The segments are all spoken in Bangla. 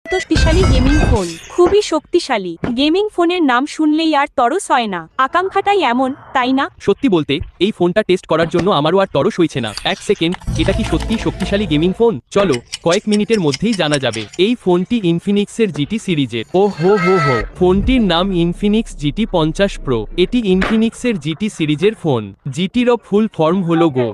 শক্তিশালী গেমিং ফোন, খুবই শক্তিশালী। গেমিং ফোনের নাম শুনলেই আর তরস হয় না। আকাঙ্ক্ষাটাই এমন, তাই না? সত্যি বলতে এই ফোনটা টেস্ট করার জন্য আমারও আর তরস হইছে না। এক সেকেন্ড, এটা কি সত্যি শক্তিশালী গেমিং ফোন? চলো কয়েক মিনিটের মধ্যেই জানা যাবে। এই ফোনটি ইনফিনিক্সের জিটি সিরিজের। ও হো হো হো, ফোনটির নাম ইনফিনিক্স জিটি 50 প্রো। এটি ইনফিনিক্সের জিটি সিরিজের ফোন। জিটিরও ফুল ফর্ম হলো গো।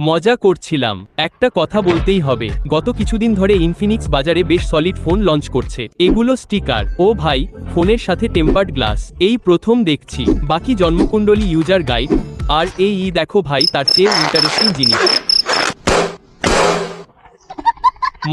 মজা করছিলাম। একটা কথা বলতেই হবে, গত কিছুদিন ধরে ইনফিনিক্স বাজারে বেশ সলিড ফোন লঞ্চ করছে। এগুলো স্টিকার, ও ভাই, ফোনের সাথে টেম্পার্ড গ্লাস এই প্রথম দেখছি। বাকি জন্মকুণ্ডলী ইউজার গাইড আর এই দেখো ভাই, তার চেয়ে ইন্টারেস্টিং জিনিস।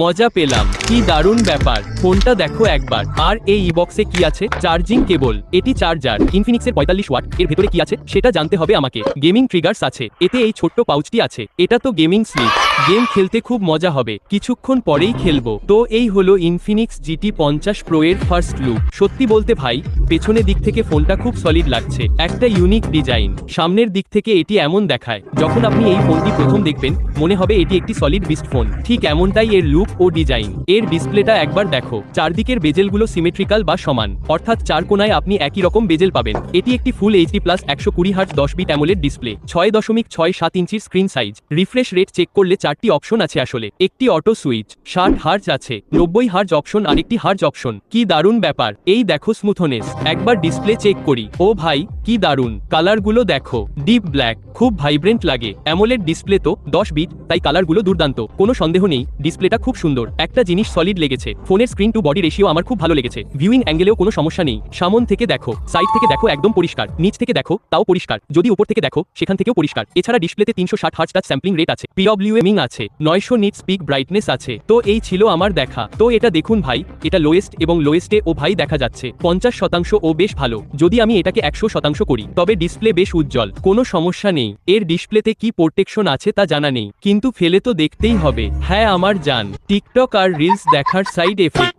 মজা পেলাম, কি দারুণ ব্যাপার। ফোনটা দেখো একবার। আর এই বক্সে কি আছে? চার্জিং কেবল, এটি চার্জার। ইনফিনিক্সের 45 ওয়াট। এর ভেতরে কি আছে সেটা জানতে হবে আমাকে। গেমিং ট্রিগার্স আছে, এতে এই ছোট্ট পাউচটি আছে। এটা তো গেমিং স্লিপ। গেম খেলতে খুব মজা হবে, কিছুক্ষণ পরেই খেলবো। তো এই হলো ইনফিনিক্স জিটি 50 প্রো এর ফার্স্ট লুক। সত্যি বলতে ভাই, পেছনের দিক থেকে ফোনটা খুব সলিড লাগছে। একটা ইউনিক ডিজাইন। সামনের দিক থেকে এটি এমন দেখায়, যখন আপনি এই ফোনটি প্রথম দেখবেন মনে হবে এটি একটি সলিড বিস্ট ফোন। ঠিক এমনটাই এর লুক ও ডিজাইন। এর ডিসপ্লেটা একবার দেখো, চারদিকের বেজেলগুলো সিমেট্রিক্যাল বা সমান, অর্থাৎ চার কোনায় আপনি একই রকম বেজেল পাবেন। এটি একটি full HD plus 120 hertz 10 bit AMOLED display. 6.67 ইঞ্চির screen size. Refresh rate check করলে 4টি অপশন আছে আসলে। একটি অটো সুইচ, 60 হার্টজ আছে, 90 হার্টজ অপশন আর একটি হার্টজ অপশন। কি দারুণ ব্যাপার। এই দেখো স্মুথনেস। একবার ডিসপ্লে চেক করি। ও ভাই, কি দারুণ কালারগুলো দেখো। ডিপ ব্ল্যাক, খুব ভাইব্রেন্ট লাগে। অ্যামোলেড ডিসপ্লে তো 10 বিট, তাই কালারগুলো দুর্দান্ত। কোনো সন্দেহ নেই, ডিসপ্লেটা খুব সুন্দর। একটা জিনিস সলিড লেগেছে, ফোনের স্ক্রিন টু বডি রেশিও আমার খুব ভালো লেগেছে। ভিউইং অ্যাঙ্গেলেও কোনো সমস্যা নেই। সামন থেকে দেখো, সাইড থেকে দেখো একদম পরিষ্কার, নিচ থেকে দেখো তাও পরিষ্কার, যদি উপর থেকে দেখো সেখান থেকেও পরিষ্কার। এছাড়া ডিসপ্লেতে 360 হার্টজ টাচ স্যাম্পলিং রেট আছে, পিডব্লিউএমিং আছে, 900 নিটস পিক ব্রাইটনেস আছে। তো এই ছিল আমার দেখা। তো এটা দেখুন ভাই, এটা লোয়েস্ট এবং লোয়েস্টে ও ভাই দেখা যাচ্ছে 50% ও বেশ ভালো। যদি আমি এটাকে 100% করি তবে ডিসপ্লে বেশ উজ্জ্বল, কোনো সমস্যা নেই। এর ডিসপ্লেতে কি প্রোটেকশন আছে তা জানা নেই, কিন্তু ফেলে তো দেখতেই হবে। হ্যাঁ আমার জান, টিকটক আর রিলস দেখার সাইড এফেক্ট।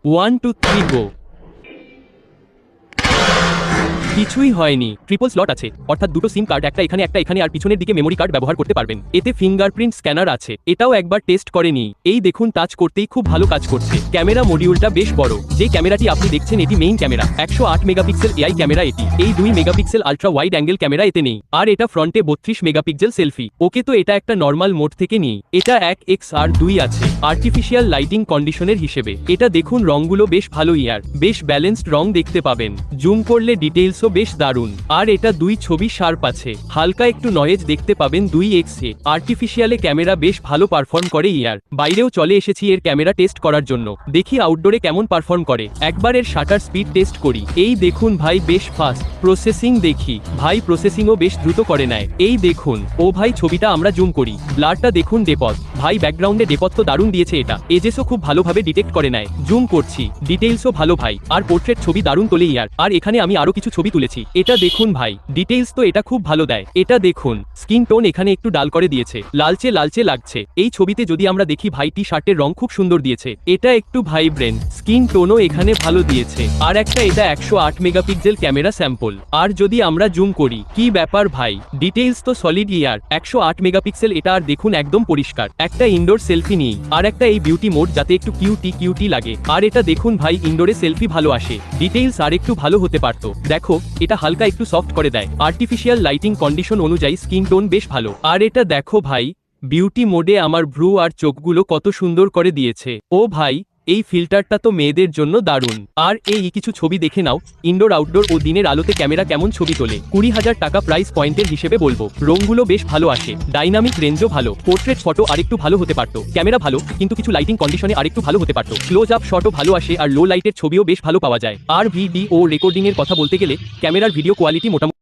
1 2 3 গো। কিছুই হয়নি। ট্রিপল স্লট আছে, অর্থাৎ দুটো সিম কার্ড, একটা এখানে একটা এখানে, আর পিছনের দিকে মেমোরি কার্ড ব্যবহার করতে পারবেন। এতে ফিঙ্গারপ্রিন্ট স্ক্যানার আছে, এটাও একবার টেস্ট করে নিই। এই দেখুন, টাচ করতেই খুব ভালো কাজ করছে। ক্যামেরা মডিউলটা বেশ বড়। যে ক্যামেরাটি আপনি দেখছেন এটি main camera, 108 megapixel AI camera এটি। এই 2 megapixel ultra wide angle camera এতে নেই। আর এটা ফ্রন্টে 32 মেগাপিক্সেল সেলফি। ওকে, তো এটা একটা নর্মাল মোড থেকে নিই। এটা 1XR2 আছে, আর্টিফিশিয়াল লাইটিং কন্ডিশনের হিসেবে। এটা দেখুন, রংগুলো বেশ ভালো, বেশ ব্যালেন্সড রং দেখতে পাবেন। জুম করলে ডিটেইলস বেশ দারুণ। আর এটা 2 ছবি শার্প আছে, হালকা একটু নয়েজ দেখতে পাবেন 2x এ। আর্টিফিশিয়ালে ক্যামেরা বেশ ভালো পারফর্ম করে। বাইরেও চলে এসেছি এর ক্যামেরা টেস্ট করার জন্য, দেখি আউটডোরে কেমন পারফর্ম করে। একবার এর শাটার স্পিড টেস্ট করি। এই দেখুন ভাই, বেশ ফাস্ট প্রসেসিং। দেখি ভাই, প্রসেসিংও বেশ দ্রুত করে নেয়। এই দেখুন, ও ভাই, ছবিটা আমরা জুম করি, ব্লারটা দেখুন, ডেপথ ভাই, ব্যাকগ্রাউন্ডে ডেপথ তো দারুণ দিয়েছে এটা। এজেসও খুব ভালোভাবে ডিটেক্ট করে নেয়। জুম করছি, ডিটেইলসও ভালো ভাই। আর পোর্ট্রেট ছবি দারুণ তোলে। আর এখানে আমি আরো কিছু ছবি তুলেছি। এটা দেখুন ভাই, ডিটেইলস তো এটা খুব ভালো দেয়। এটা দেখুন, স্কিন টোন এখানে একটু ডাল করে দিয়েছে, লালচে লালচে লাগছে। এই ছবিতে যদি আমরা দেখি ভাই, টি শার্টের রং খুব সুন্দর দিয়েছে। এটা একটু ভাইব্রেন্ট, স্কিন টোনও এখানে ভালো দিয়েছে। আর একটা, এটা 108 মেগাপিক্সেল ক্যামেরা স্যাম্পল। আর যদি আমরা জুম করি, কি ব্যাপার ভাই, ডিটেইলস তো সলিড। 108 মেগাপিক্সেল এটা। আর দেখুন, একদম পরিষ্কার। একটা ইনডোর সেলফি নিই, আর একটা এই বিউটি মোড, যাতে একটু কিউটি লাগে। আর এটা দেখুন ভাই, ইনডোরে সেলফি ভালো আসে। ডিটেইলস আর একটু ভালো হতে পারতো। দেখো, এটা হালকা একটু সফট করে দেয়। আর্টিফিশিয়াল লাইটিং কন্ডিশন অনুযায়ী স্কিন টোন বেশ ভালো। আর এটা দেখো ভাই, বিউটি মোডে আমার ভ্রু আর চোখগুলো কত সুন্দর করে দিয়েছে। ও ভাই, এই ফিল্টারটা তো মেয়েদের জন্য দারুণ। আর এই কিছু ছবি দেখে নাও, ইনডোর আউটডোর ও দিনের আলোতে ক্যামেরা কেমন ছবি তোলে। 20,000 টাকা প্রাইস পয়েন্টের হিসেবে বলবো। রংগুলো বেশ ভালো আসে, ডাইনামিক রেঞ্জও ভালো। পোর্ট্রেট ফটো আরেকটু ভালো হতে পারতো। ক্যামেরা ভালো, কিন্তু কিছু লাইটিং কন্ডিশনে আরেকটু ভালো হতে পারতো। ক্লোজ আপ শটও ভালো আসে, আর লো লাইটের ছবিও বেশ ভালো পাওয়া যায়। আর ভিডিও রেকর্ডিং এর কথা বলতে গেলে, ক্যামেরার ভিডিও কোয়ালিটি মোটামুটি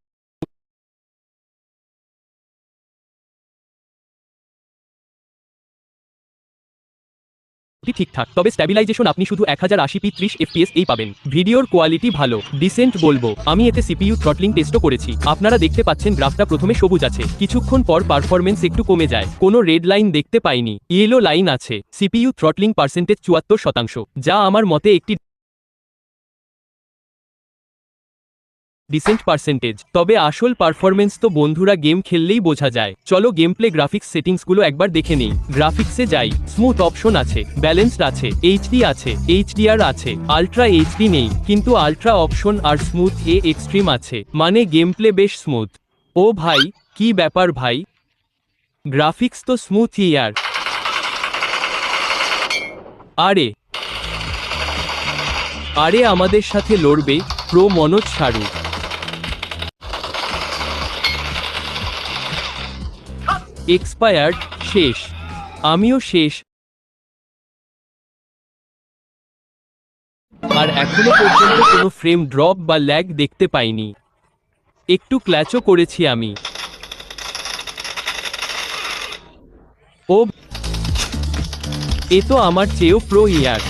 ঠিকঠাক, তবে স্ট্যাবিলাইজেশন আপনি শুধু 1080p 30 fps এই পাবেন। ভিডিওর কোয়ালিটি ভালো, ডিসেন্ট বলবো। আমি এতে সিপিইউ থ্রটলিং টেস্টও করেছি। আপনারা দেখতে পাচ্ছেন, গ্রাফটা প্রথমে সবুজ আছে, কিছুক্ষণ পর পারফরমেন্স একটু কমে যায়। কোনো রেড লাইন দেখতে পাইনি, ইয়েলো লাইন আছে। সিপিইউ থ্রটলিং পার্সেন্টেজ 74%, যা আমার মতে একটি ডিসেন্ট পার্সেন্টেজ। তবে আসল পারফরমেন্স তো বন্ধুরা গেম খেললেই বোঝা যায়। চলো গেম প্লে গ্রাফিক্স সেটিংসগুলো একবার দেখে নেই। গ্রাফিক্সে যাই, স্মুথ অপশন আছে, ব্যালেন্সড আছে, এইচডি আছে, এইচডিআর আছে, আলট্রা এইচডি নেই, কিন্তু আলট্রা অপশন আর স্মুথ এক্সট্রিম আছে, মানে গেম প্লে বেশ স্মুথ। ও ভাই, কি ব্যাপার ভাই, গ্রাফিক্স তো স্মুথ ইয়ার। আরে আরে আমাদের সাথে লড়বে প্রো মনোজ শাহরুখ। এক্সপায়ার্ড, শেষ, আমিও শেষ। আর এখনো পর্যন্ত কোনো ফ্রেম ড্রপ বা ল্যাগ দেখতে পাইনি। একটু ক্ল্যাচও করেছি আমি। ও, এ তো আমার চেয়েও প্রো ইয়ার।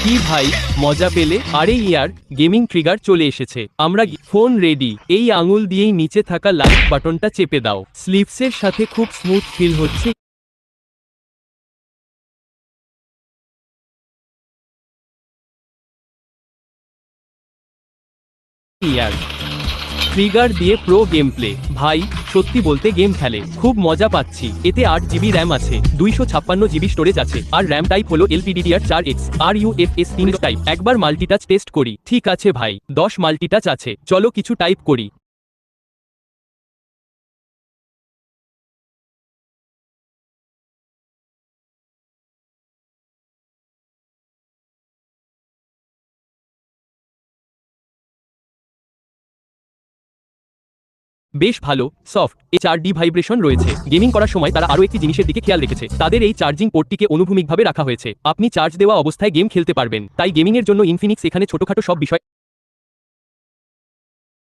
কি ভাই, মজা পেলে? আরে ইয়ার, গেমিং ট্রিগার চলে এসেছে। আমরা ফোন রেডি। এই আঙুল দিয়েই নিচে থাকা লাইক বাটনটা চেপে দাও। স্লিপসের সাথে খুব স্মুথ ফিল হচ্ছে। ইয়ার, ট্রিগার দিয়ে প্রো গেম প্লে। ভাই, সত্যি বলতে গেম খেলে খুব মজা পাচ্ছি। এতে 8 জিবি র্যাম আছে, 256 জিবি স্টোরেজ আছে, আর র্যাম টাইপ হলো LPDDR4X আর UFS 3 টাইপ। একবার মাল্টিটাচ টেস্ট করি। ঠিক আছে ভাই, 10 মাল্টিটাচ আছে, চলো কিছু টাইপ করি। বেশ ভালো, সফট। এই 4D ভাইব্রেশন রয়েছে। গেমিং করার সময় তারা আরও একটি জিনিসের দিকে খেয়াল রেখেছে, তাদের এই চার্জিং পোর্টটিকে অনুভূমিকভাবে রাখা হয়েছে। আপনি চার্জ দেওয়া অবস্থায় গেম খেলতে পারবেন। তাই গেমিংয়ের জন্য ইনফিনিক্স এখানে ছোটখাটো সব বিষয়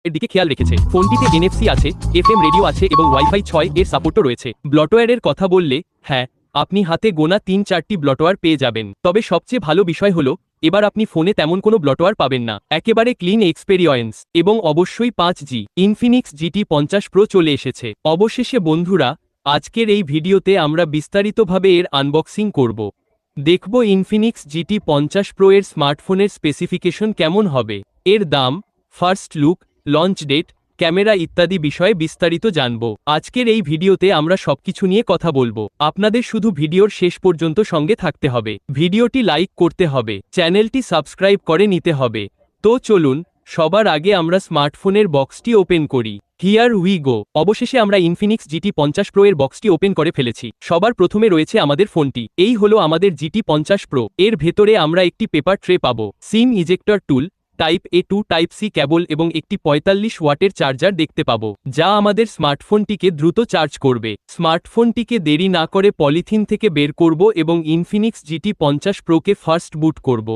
এর দিকে খেয়াল রেখেছে। ফোনটিতে NFC আছে, FM রেডিও আছে এবং ওয়াইফাই 6 এর সাপোর্টও রয়েছে। ব্লটওয়্যারের কথা বললে, হ্যাঁ, আপনি হাতে গোনা 3-4টি ব্লটওয়্যার পেয়ে যাবেন। তবে সবচেয়ে ভালো বিষয় হলো, এবার আপনি ফোনে তেমন কোনো ব্লটওয়্যার পাবেন না। একেবারে ক্লিন এক্সপেরিয়েন্স, এবং অবশ্যই 5G। ইনফিনিক্স GT 50 প্রো চলে এসেছে। অবশেষে বন্ধুরা, আজকের এই ভিডিওতে আমরা বিস্তারিতভাবে এর আনবক্সিং করব। দেখব ইনফিনিক্স GT 50 প্রো এর স্মার্টফোনের স্পেসিফিকেশন কেমন হবে, এর দাম, first look, launch date, camera ইত্যাদি বিষয়ে বিস্তারিত জানব। আজকের এই ভিডিওতে আমরা সবকিছু নিয়ে কথা বলবো। আপনাদের শুধু ভিডিওর শেষ পর্যন্ত সঙ্গে থাকতে হবে, ভিডিওটি লাইক করতে হবে, চ্যানেলটি সাবস্ক্রাইব করে নিতে হবে। তো চলুন, সবার আগে আমরা স্মার্টফোনের বক্সটি ওপেন করি। Here we go. অবশেষে আমরা ইনফিনিক্স GT 50 প্রো এর বক্সটি ওপেন করে ফেলেছি। সবার প্রথমে রয়েছে আমাদের ফোনটি। এই হলো আমাদের GT 50 প্রো। এর ভেতরে আমরা একটি পেপার ট্রে পাবো, SIM ejector tool, type A to type C cable এবং একটি 45 ওয়াটের চার্জার দেখতে পাবো, যা আমাদের স্মার্টফোনটিকে দ্রুত চার্জ করবে। স্মার্টফোনটিকে দেরি না করে পলিথিন থেকে বের করব এবং ইনফিনিক্স GT 50 প্রোকে ফার্স্ট বুট করব।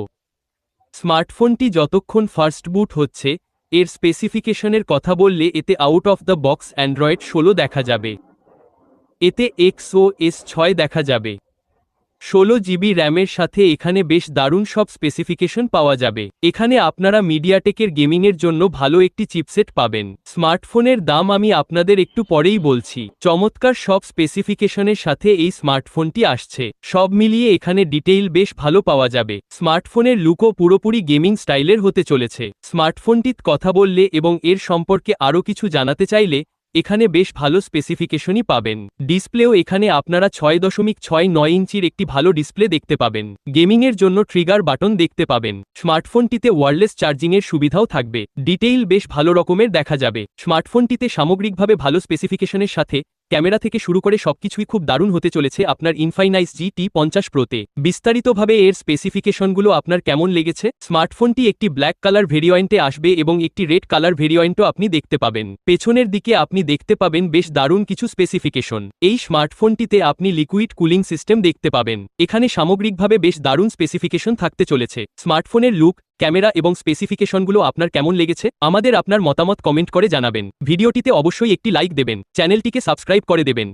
স্মার্টফোনটি যতক্ষণ ফার্স্ট বুট হচ্ছে, এর স্পেসিফিকেশনের কথা বললে এতে out of the box Android 16 দেখা যাবে। এতে XOS 6 দেখা যাবে। 16 GB র্যামের সাথে এখানে বেশ দারুণ সব স্পেসিফিকেশন পাওয়া যাবে। এখানে আপনারা মিডিয়াটেকের গেমিংয়ের জন্য ভালো একটি চিপসেট পাবেন। স্মার্টফোনের দাম আমি আপনাদের একটু পরেই বলছি। চমৎকার সব স্পেসিফিকেশনের সাথে এই স্মার্টফোনটি আসছে। সব মিলিয়ে এখানে ডিটেইল বেশ ভালো পাওয়া যাবে। স্মার্টফোনের লুকও পুরোপুরি গেমিং স্টাইলের হতে চলেছে। স্মার্টফোনটির কথা বললে এবং এর সম্পর্কে আরও কিছু জানাতে চাইলে এখানে বেশ ভালো স্পেসিফিকেশনই পাবেন। ডিসপ্লেও এখানে আপনারা 6.69 ইঞ্চির একটি ভালো ডিসপ্লে দেখতে পাবেন। গেমিংয়ের জন্য ট্রিগার বাটন দেখতে পাবেন। স্মার্টফোনটিতে ওয়্যারলেস চার্জিংয়ের সুবিধাও থাকবে। ডিটেইল বেশ ভালো রকমের দেখা যাবে। স্মার্টফোনটিতে সামগ্রিকভাবে ভালো স্পেসিফিকেশনের সাথে ক্যামেরা থেকে শুরু করে সবকিছুই খুব দারুণ হতে চলেছে আপনার ইনফিনিক্স GT 50 প্রোতে। বিস্তারিতভাবে এর স্পেসিফিকেশনগুলো আপনার কেমন লেগেছে? স্মার্টফোনটি একটি ব্ল্যাক কালার ভেরিয়েন্টে আসবে এবং একটি রেড কালার ভেরিয়েন্টও আপনি দেখতে পাবেন। পেছনের দিকে আপনি দেখতে পাবেন বেশ দারুণ কিছু স্পেসিফিকেশন। এই স্মার্টফোনটিতে আপনি লিকুইড কুলিং সিস্টেম দেখতে পাবেন। এখানে সামগ্রিকভাবে বেশ দারুণ স্পেসিফিকেশন থাকতে চলেছে। স্মার্টফোনের লুক, ক্যামেরা এবং স্পেসিফিকেশনগুলো আপনার কেমন লেগেছে? আমাদের আপনার মতামত কমেন্ট করে জানাবেন। ভিডিওটিতে অবশ্যই একটি লাইক দেবেন, চ্যানেলটিকে সাবস্ক্রাইব করে দেবেন।